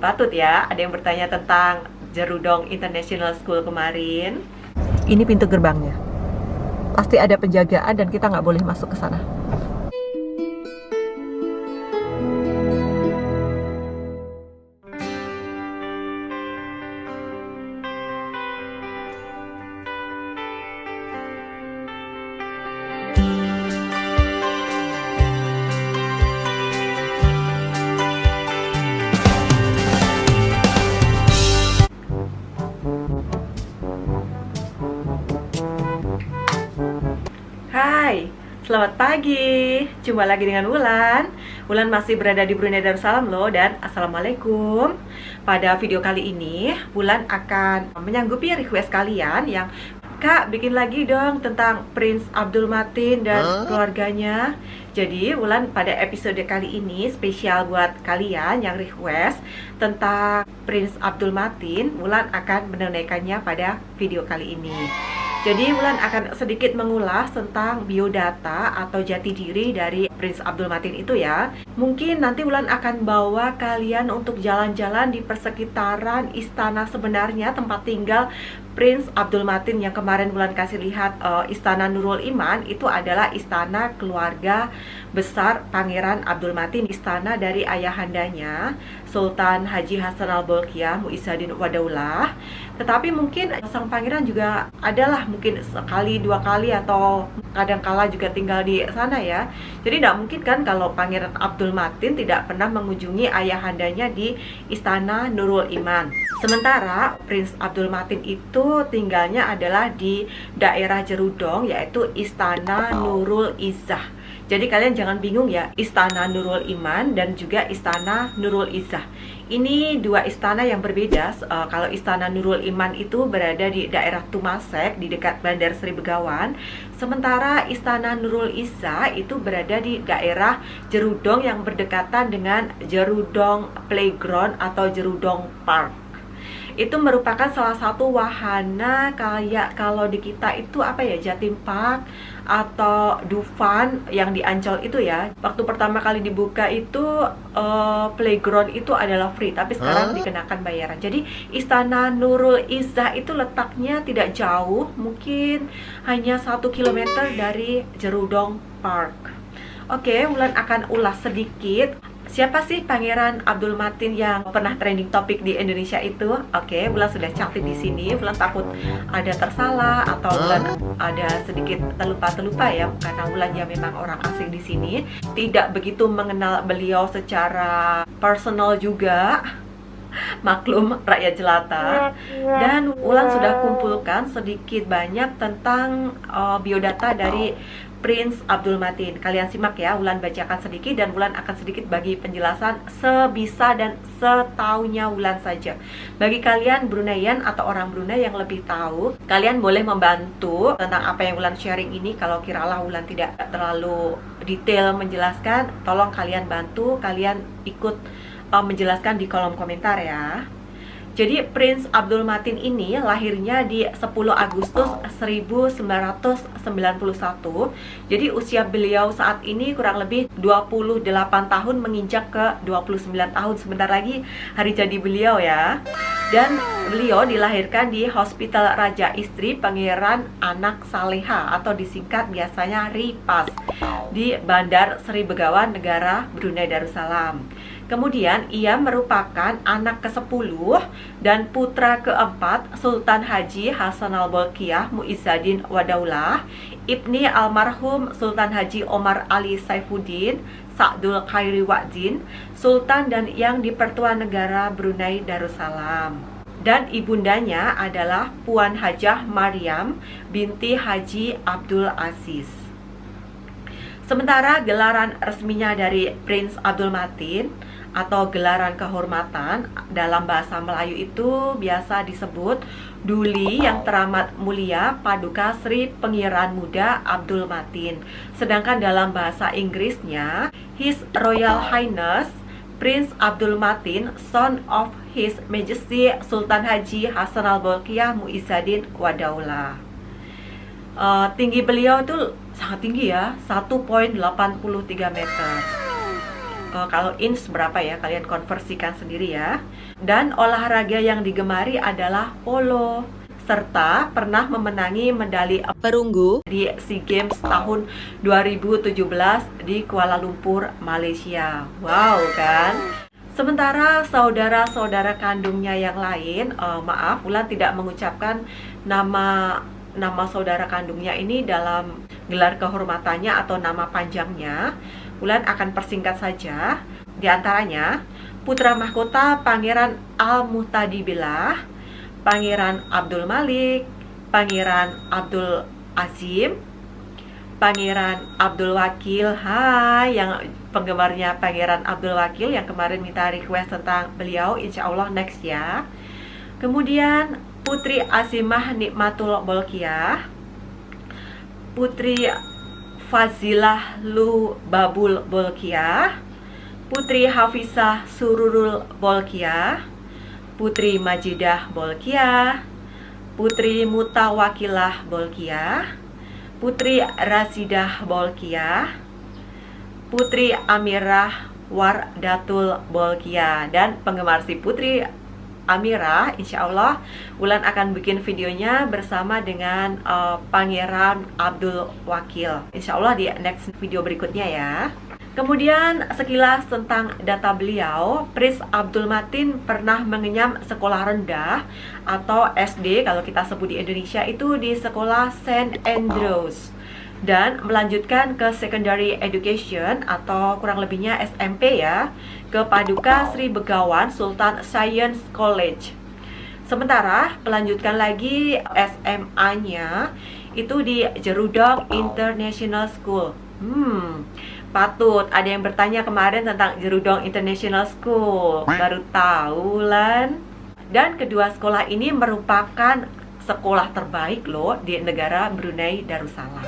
patut ya, ada yang bertanya tentang Jerudong International School kemarin. Ini pintu gerbangnya. Pasti ada penjagaan dan kita nggak boleh masuk ke sana. Hai, selamat pagi. Jumpa lagi dengan Wulan. Wulan masih berada di Brunei Darussalam loh, dan Assalamualaikum. Pada video kali ini, Wulan akan menyanggupi request kalian yang Kak, bikin lagi dong tentang Prince Abdul Matin dan keluarganya. Jadi, Wulan pada episode kali ini spesial buat kalian yang request tentang Prince Abdul Matin. Wulan akan menunaikannya pada video kali ini. Jadi Wulan akan sedikit mengulas tentang biodata atau jati diri dari Prince Abdul Matin itu ya. Mungkin nanti Wulan akan bawa kalian untuk jalan-jalan di persekitaran istana sebenarnya, tempat tinggal Prince Abdul Matin yang kemarin Wulan kasih lihat Istana Nurul Iman. Itu adalah istana keluarga besar Pangeran Abdul Matin, istana dari ayahandanya Sultan Haji Hasan al-Bolkiah Mu'izzadin Wadaulah. Tetapi mungkin sang pangeran juga adalah mungkin sekali dua kali atau kadangkala juga tinggal di sana ya. Jadi tidak mungkin kan kalau Pangeran Abdul Matin tidak pernah mengunjungi ayahandanya di Istana Nurul Iman. Sementara Prince Abdul Matin itu tinggalnya adalah di daerah Jerudong, yaitu Istana Nurul Izzah. Jadi kalian jangan bingung ya, Istana Nurul Iman dan juga Istana Nurul Izzah. Ini dua istana yang berbeda. Kalau Istana Nurul Iman itu berada di daerah Tumasek, di dekat Bandar Sri Begawan. Sementara Istana Nurul Izzah itu berada di daerah Jerudong yang berdekatan dengan Jerudong Playground atau Jerudong Park. Itu merupakan salah satu wahana kayak kalau di kita itu apa ya, Jatim Park atau Dufan yang di Ancol itu ya. Waktu pertama kali dibuka itu playground itu adalah free, tapi sekarang dikenakan bayaran. Jadi Istana Nurul Izzah itu letaknya tidak jauh, mungkin hanya 1 kilometer dari Jerudong Park. Oke, Wulan akan ulas sedikit. Siapa sih Pangeran Abdul Matin yang pernah trending topik di Indonesia itu? Oke, Wulan sudah catat di sini. Wulan takut ada tersalah atau Wulan ada sedikit terlupa ya, karena Wulan ya memang orang asing di sini, tidak begitu mengenal beliau secara personal juga. Maklum rakyat jelata. Dan Wulan sudah kumpulkan sedikit banyak tentang biodata dari Prince Abdul Matin. Kalian simak ya, Wulan bacakan sedikit dan Wulan akan sedikit bagi penjelasan sebisa dan setaunya Wulan saja. Bagi kalian Bruneian atau orang Brunei yang lebih tahu, kalian boleh membantu tentang apa yang Wulan sharing ini. Kalau kiralah Wulan tidak terlalu detail menjelaskan, tolong kalian bantu, kalian ikut menjelaskan di kolom komentar ya. Jadi Prince Abdul Matin ini lahirnya di 10 Agustus 1991. Jadi usia beliau saat ini kurang lebih 28 tahun menginjak ke 29 tahun. Sebentar lagi hari jadi beliau ya. Dan beliau dilahirkan di Hospital Raja Istri Pangeran Anak Saleha atau disingkat biasanya RIPAS di Bandar Sri Begawan, negara Brunei Darussalam. Kemudian ia merupakan anak ke-10 dan putra ke-4 Sultan Haji Hasan al-Bolkiah Mu'izzadin Wadaulah, ibni almarhum Sultan Haji Omar Ali Saifuddin Sa'dul Khairi Wa'din, Sultan dan yang di-Pertuan Negara Brunei Darussalam. Dan ibundanya adalah Puan Hajah Maryam binti Haji Abdul Aziz. Sementara gelaran resminya dari Prince Abdul Matin atau gelaran kehormatan dalam bahasa Melayu itu biasa disebut Duli Yang Teramat Mulia Paduka Sri Pangeran Muda Abdul Matin. Sedangkan dalam bahasa Inggrisnya His Royal Highness Prince Abdul Matin, son of His Majesty Sultan Haji Hasan al-Bolkiah Mu'izzadin Wadaulah. Tinggi beliau itu sangat tinggi ya, 1,83 meter. Kalau ins berapa ya, kalian konversikan sendiri ya. Dan olahraga yang digemari adalah polo, serta pernah memenangi medali perunggu di SEA Games tahun 2017 di Kuala Lumpur, Malaysia. Wow kan? Sementara saudara-saudara kandungnya yang lain, maaf, Wulan tidak mengucapkan nama saudara kandungnya ini dalam gelar kehormatannya atau nama panjangnya. Wulan akan persingkat saja. Di antaranya, putra mahkota Pangeran Al-Muhtadi Billah, Pangeran Abdul Malik, Pangeran Abdul Azim, Pangeran Abdul Wakil. Hai, yang penggemarnya Pangeran Abdul Wakil yang kemarin minta request tentang beliau, insya Allah next ya. Kemudian Putri Asimah Nikmatul Bolkiah, Putri Fazilah Lu Babul Bolkiah, Putri Hafizah Sururul Bolkiah, Putri Majidah Bolkiah, Putri Mutawakilah Bolkiah, Putri Rasidah Bolkiah, Putri Amirah Wardatul Bolkiah. Dan penggemar si Putri Amirah, insya Allah Wulan akan bikin videonya bersama dengan Pangeran Abdul Wakil, insya Allah di next video berikutnya ya. Kemudian sekilas tentang data beliau, Prince Abdul Matin pernah mengenyam sekolah rendah atau SD kalau kita sebut di Indonesia itu di sekolah St. Andrews, dan melanjutkan ke secondary education atau kurang lebihnya SMP ya, ke Paduka Sri Begawan Sultan Science College. Sementara melanjutkan lagi SMA-nya itu di Jerudong International School. Patut ada yang bertanya kemarin tentang Jerudong International School, baru tahu Lan. Dan kedua sekolah ini merupakan sekolah terbaik loh di negara Brunei Darussalam.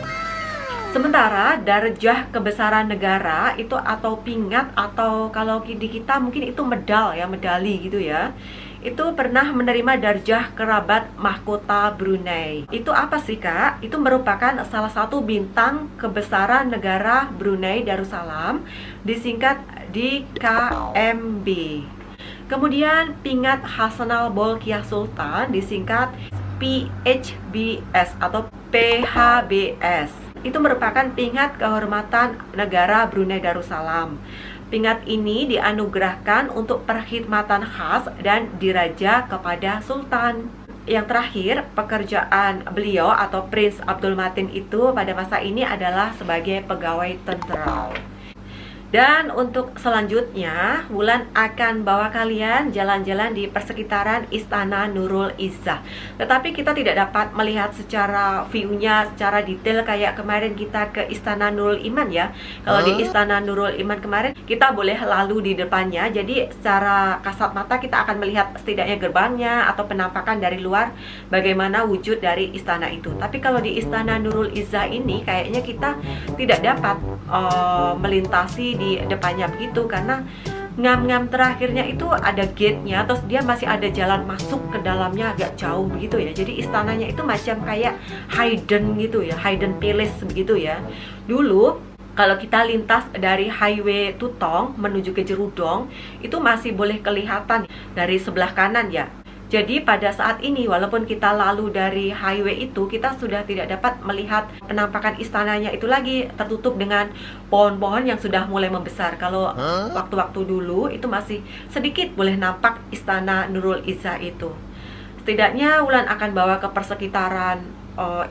Sementara darjah kebesaran negara itu atau pingat atau kalau di kita mungkin itu medal ya, medali gitu ya, itu pernah menerima darjah kerabat mahkota Brunei. Itu apa sih Kak? Itu merupakan salah satu bintang kebesaran negara Brunei Darussalam, disingkat di KMB. Kemudian pingat Hasanal Bolkiah Sultan, disingkat PHBS atau PHBS. Itu merupakan pingat kehormatan negara Brunei Darussalam. Pingat ini dianugerahkan untuk perkhidmatan khas dan diraja kepada sultan. Yang terakhir, pekerjaan beliau atau Prince Abdul Matin itu pada masa ini adalah sebagai pegawai tentara. Dan untuk selanjutnya, Wulan akan bawa kalian jalan-jalan di persekitaran Istana Nurul Izzah. Tetapi kita tidak dapat melihat secara view-nya secara detail kayak kemarin kita ke Istana Nurul Iman ya. Kalau di Istana Nurul Iman kemarin, kita boleh lalu di depannya. Jadi secara kasat mata kita akan melihat setidaknya gerbangnya atau penampakan dari luar bagaimana wujud dari istana itu. Tapi kalau di Istana Nurul Izzah ini kayaknya kita tidak dapat melintasi di depannya begitu, karena ngam-ngam terakhirnya itu ada gate-nya, terus dia masih ada jalan masuk ke dalamnya agak jauh begitu ya. Jadi istananya itu macam kayak hidden gitu ya, hidden palace begitu ya. Dulu kalau kita lintas dari highway Tutong menuju ke Jerudong, itu masih boleh kelihatan dari sebelah kanan ya. Jadi pada saat ini walaupun kita lalu dari highway itu, kita sudah tidak dapat melihat penampakan istananya itu lagi, tertutup dengan pohon-pohon yang sudah mulai membesar. Kalau waktu-waktu dulu itu masih sedikit boleh nampak Istana Nurul Izzah itu. Setidaknya Wulan akan bawa ke persekitaran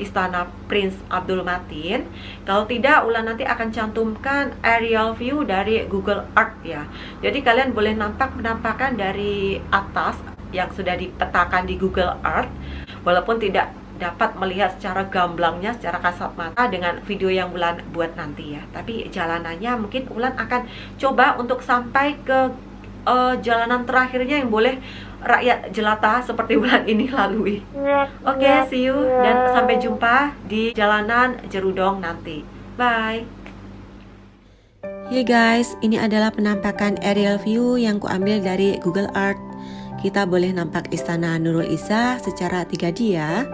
Istana Prince Abdul Matin. Kalau tidak, Wulan nanti akan cantumkan aerial view dari Google Earth ya. Jadi kalian boleh nampak penampakan dari atas yang sudah dipetakan di Google Earth, walaupun tidak dapat melihat secara gamblangnya, secara kasat mata dengan video yang Wulan buat nanti ya. Tapi jalanannya mungkin Wulan akan coba untuk sampai ke jalanan terakhirnya yang boleh rakyat jelata seperti Wulan ini lalui. Oke, see you dan sampai jumpa di jalanan Jerudong nanti. Bye. Hey guys, ini adalah penampakan aerial view yang kuambil dari Google Earth. Kita boleh nampak Istana Nurul Izzah secara 3D ya.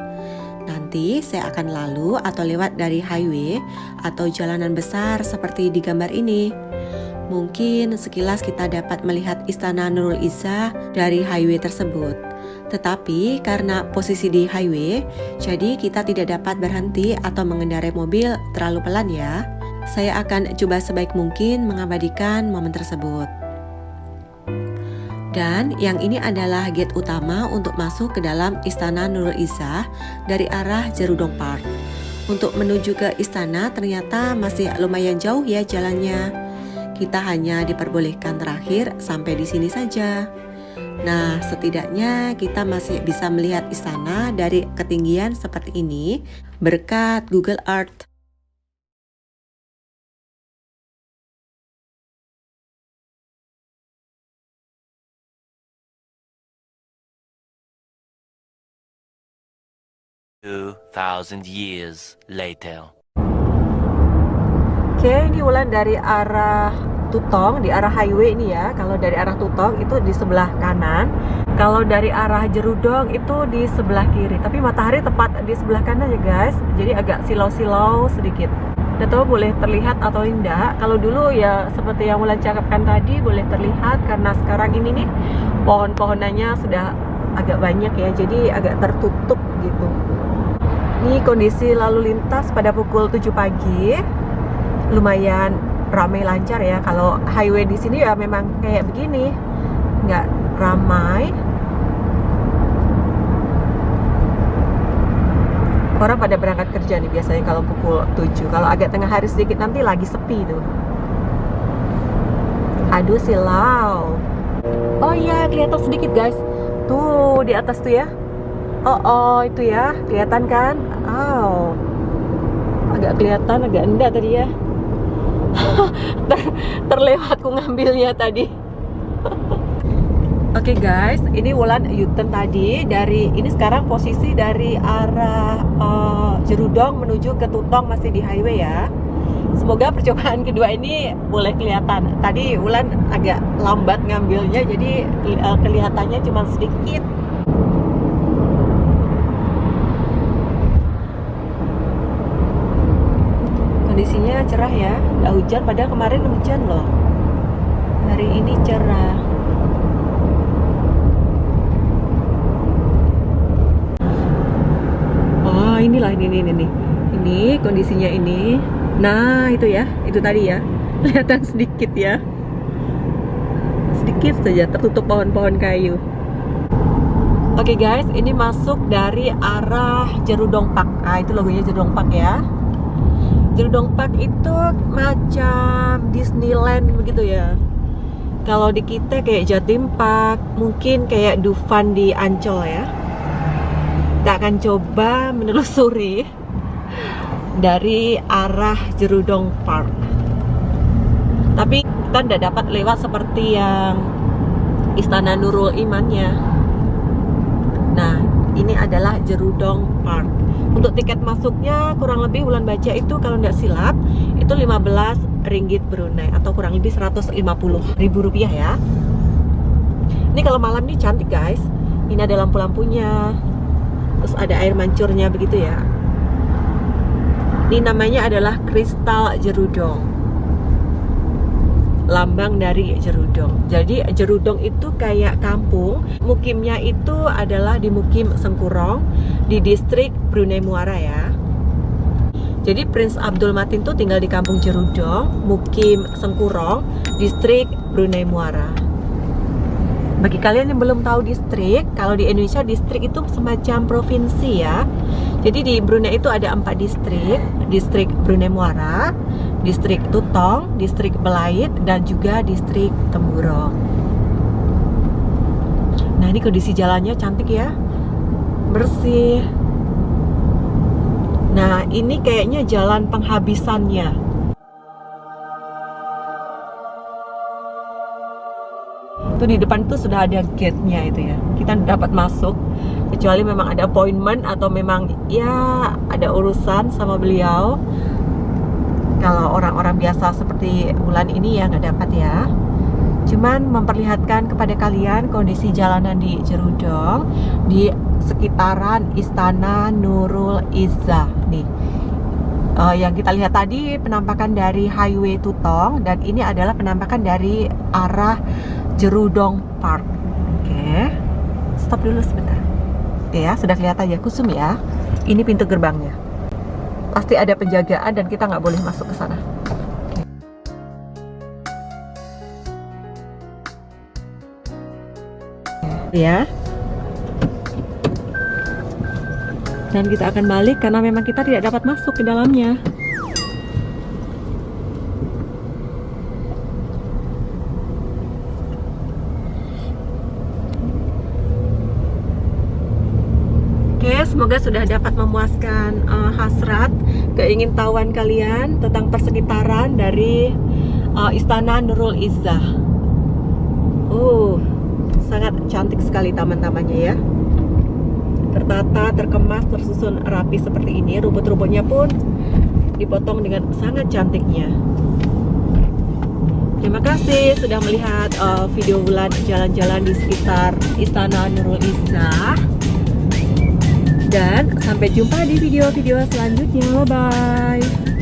Nanti saya akan lalu atau lewat dari highway atau jalanan besar seperti di gambar ini. Mungkin sekilas kita dapat melihat Istana Nurul Izzah dari highway tersebut. Tetapi karena posisi di highway, jadi kita tidak dapat berhenti atau mengendarai mobil terlalu pelan ya. Saya akan coba sebaik mungkin mengabadikan momen tersebut. Dan yang ini adalah gate utama untuk masuk ke dalam Istana Nurul Izzah dari arah Jerudong Park. Untuk menuju ke istana ternyata masih lumayan jauh ya jalannya. Kita hanya diperbolehkan terakhir sampai di sini saja. Nah, setidaknya kita masih bisa melihat istana dari ketinggian seperti ini berkat Google Earth. "2,000 years later." Oke, ini Wulan dari arah Tutong, di arah highway ini ya. Kalau dari arah Tutong itu di sebelah kanan. Kalau dari arah Jerudong itu di sebelah kiri. Tapi matahari tepat di sebelah kanan ya guys. Jadi agak silau-silau sedikit. Nggak tahu boleh terlihat atau tidak. Kalau dulu ya seperti yang Wulan cakapkan tadi boleh terlihat, karena sekarang ini nih pohon-pohonannya sudah agak banyak ya. Jadi agak tertutup gitu. Ini kondisi lalu lintas pada pukul 7 pagi. Lumayan ramai lancar ya. Kalau highway di sini ya memang kayak begini. Nggak ramai. Orang pada berangkat kerja nih biasanya kalau pukul 7. Kalau agak tengah hari sedikit nanti lagi sepi tuh. Aduh silau. Oh iya, kelihatan sedikit guys. Tuh di atas tuh ya. Oh itu ya, kelihatan kan? Oh, agak kelihatan, agak enggak tadi ya. Terlewatku ngambilnya tadi. Oke guys, ini Wulan U-turn tadi dari ini, sekarang posisi dari arah Jerudong menuju ke Tutong masih di highway ya. Semoga percobaan kedua ini boleh kelihatan. Tadi Wulan agak lambat ngambilnya, jadi kelihatannya cuma sedikit. Kondisinya cerah ya, nggak hujan, padahal kemarin hujan loh. Hari ini cerah. Oh inilah ini kondisinya ini. Nah itu ya, itu tadi ya, kelihatan sedikit ya, sedikit saja tertutup pohon-pohon kayu. Oke guys, ini masuk dari arah Jerudong Park. Ah itu logonya Jerudong Park ya. Jerudong Park itu macam Disneyland begitu ya. Kalau di kita kayak Jatim Park, mungkin kayak Dufan di Ancol ya. Kita akan coba menelusuri dari arah Jerudong Park. Tapi kita tidak dapat lewat seperti yang Istana Nurul Imannya. Nah, ini adalah Jerudong Park. Untuk tiket masuknya kurang lebih Wulan baca itu kalau nggak silap itu 15 ringgit Brunei atau kurang lebih 150 ribu rupiah ya. Ini kalau malam nih cantik guys. Ini ada lampu-lampunya, terus ada air mancurnya begitu ya. Ini namanya adalah Kristal Jerudong, lambang dari Jerudong. Jadi Jerudong itu kayak kampung. Mukimnya itu adalah di Mukim Sengkurong di distrik Brunei Muara ya. Jadi Prince Abdul Matin tuh tinggal di kampung Jerudong, Mukim Sengkurong, distrik Brunei Muara. Bagi kalian yang belum tahu distrik, kalau di Indonesia distrik itu semacam provinsi ya. Jadi di Brunei itu ada 4 distrik. Distrik Brunei Muara, distrik Tutong, distrik Belait, dan juga distrik Temburong. Nah ini kondisi jalannya cantik ya, bersih. Nah ini kayaknya jalan penghabisannya. Itu di depan itu sudah ada gate-nya itu ya. Kita dapat masuk kecuali memang ada appointment atau memang ya ada urusan sama beliau. Kalau orang-orang biasa seperti Wulan ini ya nggak dapat ya. Cuman memperlihatkan kepada kalian kondisi jalanan di Jerudong, di sekitaran Istana Nurul Izzah nih. Yang kita lihat tadi penampakan dari Highway Tutong, dan ini adalah penampakan dari arah Jerudong Park. Oke, stop dulu sebentar. Oke ya, sudah kelihatan ya Kusum ya. Ini pintu gerbangnya. Pasti ada penjagaan dan kita nggak boleh masuk ke sana. Ya. Dan kita akan balik karena memang kita tidak dapat masuk ke dalamnya. Oke, semoga sudah dapat memuaskan hasrat keingintahuan kalian tentang persekitaran dari Istana Nurul Izzah. Sangat cantik sekali taman-tamannya ya. Tertata, terkemas, tersusun rapi seperti ini. Rumput-rumputnya pun dipotong dengan sangat cantiknya. Terima kasih sudah melihat video Wulan jalan-jalan di sekitar Istana Nurul Izzah. Dan sampai jumpa di video-video selanjutnya. Bye-bye.